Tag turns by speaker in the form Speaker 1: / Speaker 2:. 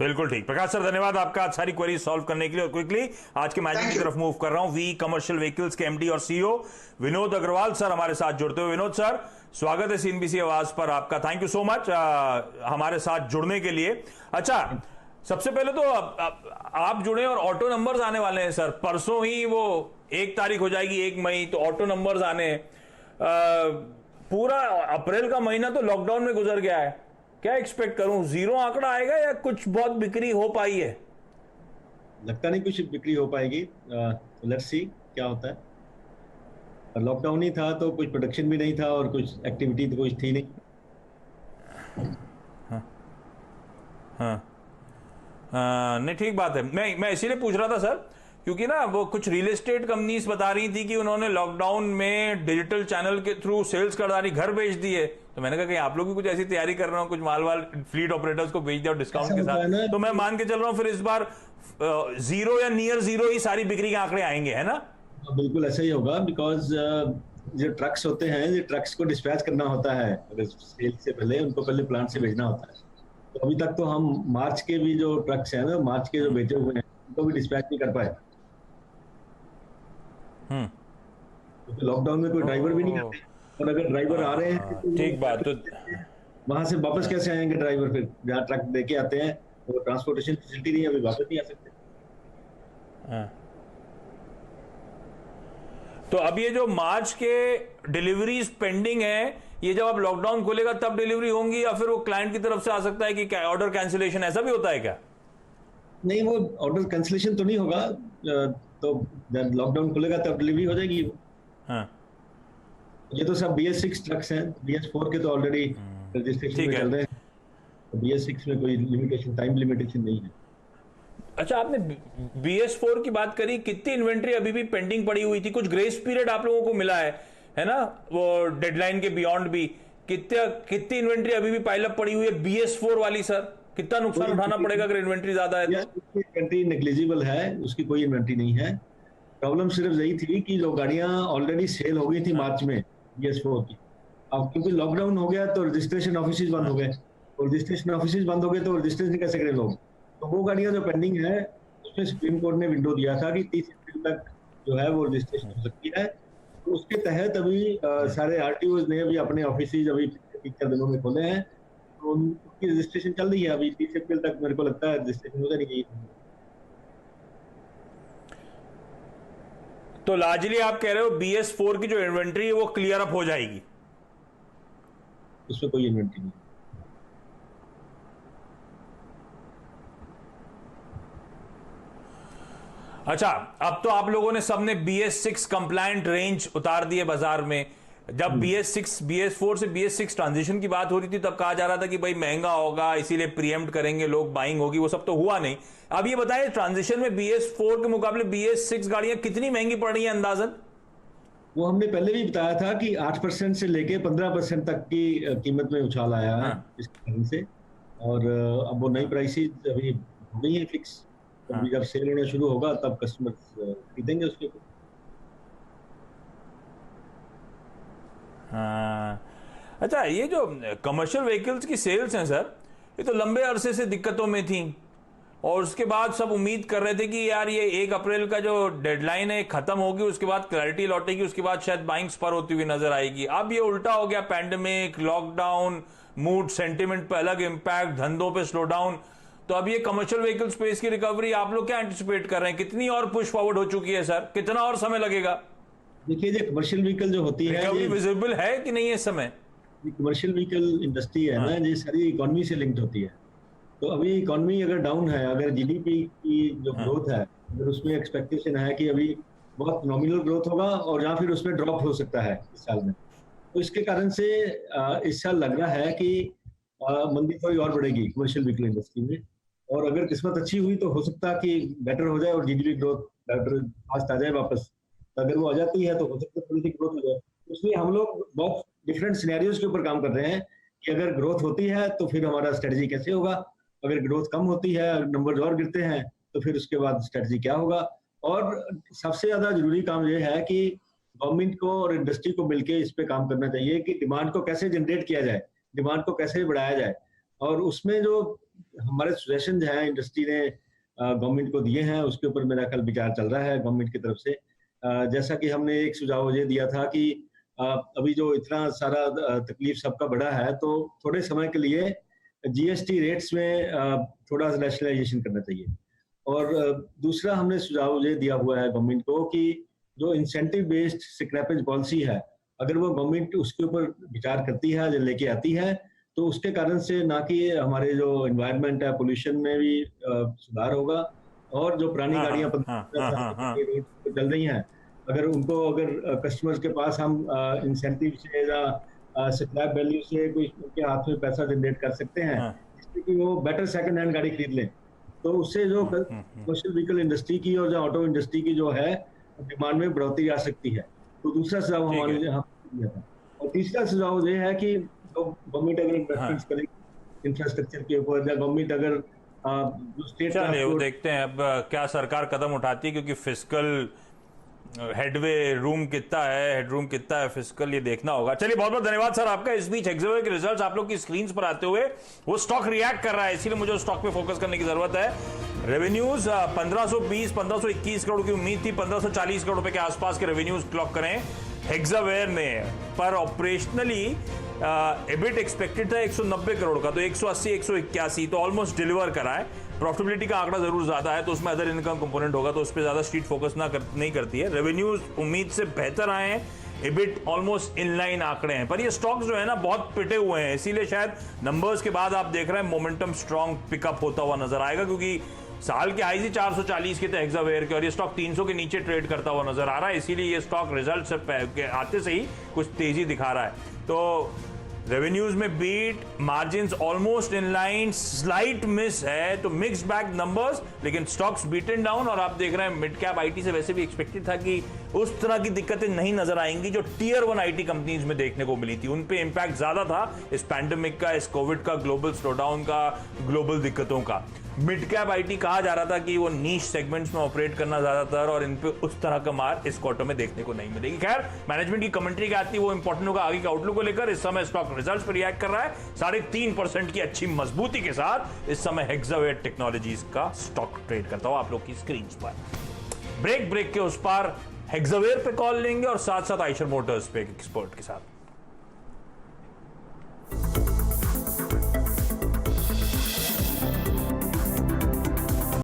Speaker 1: बिल्कुल ठीक। प्रकाश सर धन्यवाद आपका आज सारी क्वेरी सॉल्व करने के लिए। और क्विकली आज के मैजिक की तरफ मूव कर रहा हूं। वी कमर्शियल व्हीकल्स के एमडी और सीईओ विनोद अग्रवाल सर हमारे साथ जुड़ते हुए। विनोद सर स्वागत है सीएनबीसी आवाज पर आपका। थैंक यू सो मच हमारे साथ जुड़ने के लिए। अच्छा, सबसे पहले तो आप जुड़े और ऑटो नंबर्स आने वाले हैं सर। परसों ही वो 1 तारीख हो जाएगी, 1 मई, तो ऑटो नंबर्स आने हैं। पूरा अप्रैल का महीना तो लॉकडाउन में गुजर गया है। क्या एक्सपेक्ट करूं, जीरो आंकड़ा आएगा या कुछ बहुत बिक्री हो पाई है?
Speaker 2: लगता नहीं कुछ बिक्री हो पाएगी। लेट्स सी क्या होता है। लॉकडाउन ही था तो कुछ प्रोडक्शन भी नहीं था और कुछ एक्टिविटी तो कुछ थी नहीं।
Speaker 1: नहीं ठीक बात है। मैं इसीलिए पूछ रहा था सर, क्योंकि ना वो कुछ रियल एस्टेट कंपनीज बता रही थी कि उन्होंने लॉकडाउन में डिजिटल चैनल के थ्रू सेल्स करदारी घर बेच दी है। तो मैंने कहा कि आप लोग भी कुछ ऐसी तैयारी कर रहे हो, कुछ माल फ्लीट ऑपरेटर्स को बेच दिया डिस्काउंट के साथ। तो मैं मान के चल रहा हूँ फिर इस बार जीरो या नियर जीरो ही सारी बिक्री के आंकड़े आएंगे, है ना?
Speaker 2: बिल्कुल ऐसा ही होगा, बिकॉज जो ट्रक्स होते हैं, जो ट्रक्स को डिस्पैच करना होता है, अगर सेल से पहले उनको पहले प्लांट से भेजना होता है। तो अभी तक तो हम मार्च के भी जो ट्रक्स हैं ना, मार्च के जो बेचे हुए हैं, उनको भी डिस्पैच नहीं कर पाए। तो लॉकडाउन में कोई ड्राइवर भी नहीं आते, और अगर ड्राइवर आ रहे हैं तो
Speaker 1: ठीक बात। तो
Speaker 2: वहां से वापस कैसे आएंगे ड्राइवर? फिर जहाँ ट्रक देके आते हैं तो ट्रांसपोर्टेशन फैसिलिटी नहीं है, अभी वापस नहीं आ सकते।
Speaker 1: तो अब ये जो मार्च के डिलीवरीज पेंडिंग है, ये जब अब लॉकडाउन खुलेगा तब डिलीवरी होंगी, या फिर वो क्लाइंट की तरफ से आ सकता है कि ऑर्डर कैंसिलेशन, ऐसा भी होता है क्या?
Speaker 2: नहीं, वो ऑर्डर कैंसिलेशन तो नहीं होगा। तो जब लॉकडाउन खुलेगा तब डिलीवरी हो जाएगी।
Speaker 1: हाँ,
Speaker 2: ये तो सब BS6 ट्रक्स हैं। BS4 के तो ऑलरेडी रजिस्ट्रेशन में चल रहे हैं। BS6 में कोई लिमिटेशन, टाइम लिमिटेशन नहीं है।
Speaker 1: अच्छा, आपने BS4 की बात करी, कितनी इन्वेंट्री अभी भी पेंडिंग पड़ी हुई थी? कुछ ग्रेस पीरियड आप लोगों को मिला है ना, वो डेडलाइन के बियॉन्ड भी? कितनी इन्वेंट्री अभी भी पाइलअप पड़ी हुई है BS4 वाली सर? कितना नुकसान उठाना पड़ेगा अगर इन्वेंट्री ज्यादा है तो?
Speaker 2: इन्वेंट्री नेग्लिजिबल है, उसकी कोई इन्वेंट्री नहीं है। प्रॉब्लम सिर्फ यही थी कि जो गाड़ियां ऑलरेडी सेल हो गई थी मार्च में BS4 की, अब क्योंकि लॉकडाउन हो गया तो रजिस्ट्रेशन ऑफिस बंद हो गए, और रजिस्ट्रेशन ऑफिस बंद हो गए तो रजिस्ट्रेशन कैसे करें लोग? तो वो गाड़ियां जो पेंडिंग है, उसमें सुप्रीम कोर्ट ने विंडो दिया था कि 30 अप्रैल तक जो है वो रजिस्ट्रेशन हो सकती है। तो उसके तहत अभी सारे RTOs ने अभी अपने ऑफिस अभी 3-4 दिनों में खोले हैं, तो उनकी रजिस्ट्रेशन चल रही है। अभी 30 अप्रैल तक मेरे को लगता है रजिस्ट्रेशन हो जाएगी।
Speaker 1: तो लार्जली आप कह रहे हो BS4 की जो इन्वेंट्री है वो क्लियर अप हो जाएगी?
Speaker 2: उसमें कोई इन्वेंट्री नहीं।
Speaker 1: अच्छा, अब तो आप लोगों ने सबने BS6 कंप्लायंट रेंज उतार दी है बाजार में। जब BS4 से BS6 ट्रांजिशन की बात हो रही थी तब कहा जा रहा था कि भाई महंगा होगा, इसीलिए प्रीएम्प्ट करेंगे लोग, बाइंग होगी, वो सब तो हुआ नहीं। अब ये बताइए, ट्रांजिशन में BS4 के मुकाबले BS6 गाड़ियां कितनी महंगी पड़ रही हैं अंदाजन?
Speaker 2: वो हमने पहले भी बताया था कि 8% से लेके 15% तक की कीमत में उछाल आया है इस कारण से। और अब वो नई प्राइसेस अभी हो गई है फिक्स। तो जब सेल होना शुरू होगा तब कस्टमर्स खरीदेंगे उसके।
Speaker 1: हाँ। अच्छा, ये जो कमर्शियल व्हीकल्स की सेल्स हैं सर, ये तो लंबे अरसे से दिक्कतों में थी, और उसके बाद सब उम्मीद कर रहे थे कि यार ये 1 अप्रैल का जो डेडलाइन है खत्म होगी, उसके बाद क्लैरिटी लौटेगी, उसके बाद शायद बाइंग स्पर होती हुई नजर आएगी। अब ये उल्टा हो गया, पैंडेमिक, लॉकडाउन, मूड सेंटिमेंट पे अलग इंपैक्ट, धंधों पे स्लो डाउन। तो अब ये कमर्शियल व्हीकल स्पेस की रिकवरी आप लोग क्या एंटिसिपेट कर रहे हैं? कितनी और पुश फॉरवर्ड हो चुकी है सर? कितना और समय लगेगा?
Speaker 2: देखिए, जो कमर्शियल व्हीकल जो होती है,
Speaker 1: रिकवरी विजिबल है कि नहीं इस समय?
Speaker 2: कमर्शियल व्हीकल इंडस्ट्री है ना, ये सारी इकोनॉमी से लिंक्ड होती है। तो अभी इकोनॉमी अगर डाउन है, अगर GDP की जो ग्रोथ है, अगर उसमें एक्सपेक्टेशन है कि अभी बहुत नॉमिनल ग्रोथ होगा और या फिर उसमें ड्रॉप हो सकता है इस साल में, तो इसके कारण से इस साल लग रहा है कि मंदी थोड़ी और बढ़ेगी कमर्शियल व्हीकल इंडस्ट्री में। और अगर किस्मत अच्छी हुई तो हो सकता है कि बेटर हो जाए और GDP ग्रोथ बेटर फास्ट आ जाए वापस। तो अगर वो आ जाती है तो हो सकता है थोड़ी सी ग्रोथ हो जाए। इसलिए हम लोग बहुत डिफरेंट सिनेरियोज के ऊपर काम कर रहे हैं कि अगर ग्रोथ होती है तो फिर हमारा स्ट्रेटजी कैसे होगा, अगर ग्रोथ कम होती है, नंबर और गिरते हैं, तो फिर उसके बाद स्ट्रेटजी क्या होगा। और सबसे ज्यादा जरूरी काम यह है कि गवर्नमेंट को और इंडस्ट्री को मिलकर इस पे काम करना चाहिए कि डिमांड को कैसे जनरेट किया जाए, डिमांड को कैसे बढ़ाया जाए। और उसमें जो हमारे सजेशन जो है इंडस्ट्री ने गवर्नमेंट को दिए हैं, उसके ऊपर मेरा कल विचार चल रहा है गवर्नमेंट की तरफ से। जैसा कि हमने एक सुझाव ये दिया था कि अभी जो इतना सारा तकलीफ सबका बढ़ा है, तो थोड़े समय के लिए जीएसटी रेट्स में थोड़ा रैशनलाइजेशन करना चाहिए। और दूसरा हमने सुझाव ये दिया हुआ है गवर्नमेंट को कि जो इंसेंटिव बेस्ड स्क्रैपेज पॉलिसी है, अगर वो गवर्नमेंट उसके ऊपर विचार करती है, जो लेके आती है, तो उसके कारण से ना कि हमारे जो एनवायरनमेंट है, पोल्यूशन में भी सुधार होगा, और जो पुरानी गाड़ियां चल रही हैं, अगर उनको कस्टमर्स के पास हम इंसेंटिव से या स्क्रैप वैल्यू से कोई उनके हाथ में पैसा जनरेट कर सकते हैं, जिससे कि वो बेटर सेकंड हैंड गाड़ी खरीद लें, तो उससे जो कमर्शियल व्हीकल इंडस्ट्री की और जो ऑटो इंडस्ट्री की जो है डिमांड में बढ़ोतरी आ सकती है। तो दूसरा सुझाव हमारे यहाँ दिया था। और तीसरा सुझाव ये है कि गवर्नमेंट अगर इन्वेस्टमेंट्स करेगी इंफ्रास्ट्रक्चर के ऊपर, या गवर्नमेंट अगर जो स्टेट,
Speaker 1: चलिए वो देखते हैं अब क्या सरकार कदम उठाती है, क्योंकि फिस्कल हेडरूम कितना है फिस्कल, ये देखना होगा। चलिए बहुत बहुत धन्यवाद सर आपका। इस बीच हेक्सावेयर के रिजल्ट्स आप लोग की स्क्रीन पर आते हुए वो स्टॉक रिएक्ट कर रहा है, इसीलिए मुझे स्टॉक पे फोकस करने की जरूरत है। रेवेन्यूज 1520-1521 करोड़ की उम्मीद थी, 1540 करोड़ रुपए के आसपास के रेवेन्यूज क्लॉक करें हेक्सावेयर ने, पर ऑपरेशनली एबिट एक्सपेक्टेड था 190 करोड़ का, तो 180-181, तो ऑलमोस्ट डिलीवर करा है। प्रॉफिटेबिलिटी का आंकड़ा जरूर ज्यादा है, तो उसमें अदर इनकम कंपोनेंट होगा, तो उस पर ज्यादा स्ट्रीट फोकस नहीं करती है। रेवेन्यूज उम्मीद से बेहतर आए हैं, एबिट ऑलमोस्ट इनलाइन आंकड़े हैं, पर ये स्टॉक्स जो है ना बहुत पिटे हुए हैं, इसीलिए शायद नंबर्स के बाद आप देख रहे हैं मोमेंटम स्ट्रॉन्ग पिकअप होता हुआ नजर आएगा, क्योंकि साल के हाई 440 के थे हेक्सावेयर के, और ये स्टॉक 300 के नीचे ट्रेड करता हुआ नजर आ रहा है, इसीलिए ये स्टॉक रिजल्ट से आते से ही कुछ तेजी दिखा रहा है। तो रेवेन्यूज में beat, margins almost in line, slight miss है, तो मिक्स बैग नंबर्स, लेकिन स्टॉक्स बीटन डाउन। और आप देख रहे हैं मिड कैप आईटी से वैसे भी एक्सपेक्टेड था कि उस तरह की दिक्कतें नहीं नजर आएंगी जो टियर 1 आईटी कंपनीज में देखने को मिली थी, उन पे इंपैक्ट ज्यादा था इस पैंडेमिक का, इस कोविड का, ग्लोबल स्लोडाउन का, ग्लोबल दिक्कतों का। मिड कैप आईटी कहा जा रहा था कि वो नीश सेगमेंट्स में ऑपरेट करना ज्यादातर, और इन पे उस तरह का मार इस क्वार्टर में देखने को नहीं मिलेगी। खैर, मैनेजमेंट की कमेंट्री क्या आती है वो इंपॉर्टेंट होगा आगे के आउटलुक को लेकर। इस समय स्टॉक रिजल्ट्स पर रिएक्ट कर रहा है 3.5% की अच्छी मजबूती के साथ। इस समय हेक्सावेयर टेक्नोलॉजीज का स्टॉक ट्रेड करता हूं आप लोग की स्क्रीन पर। ब्रेक के उस पार हेक्सावेयर पे कॉल लेंगे, और साथ साथ आइशर मोटर्स पे एक एक्सपर्ट के साथ।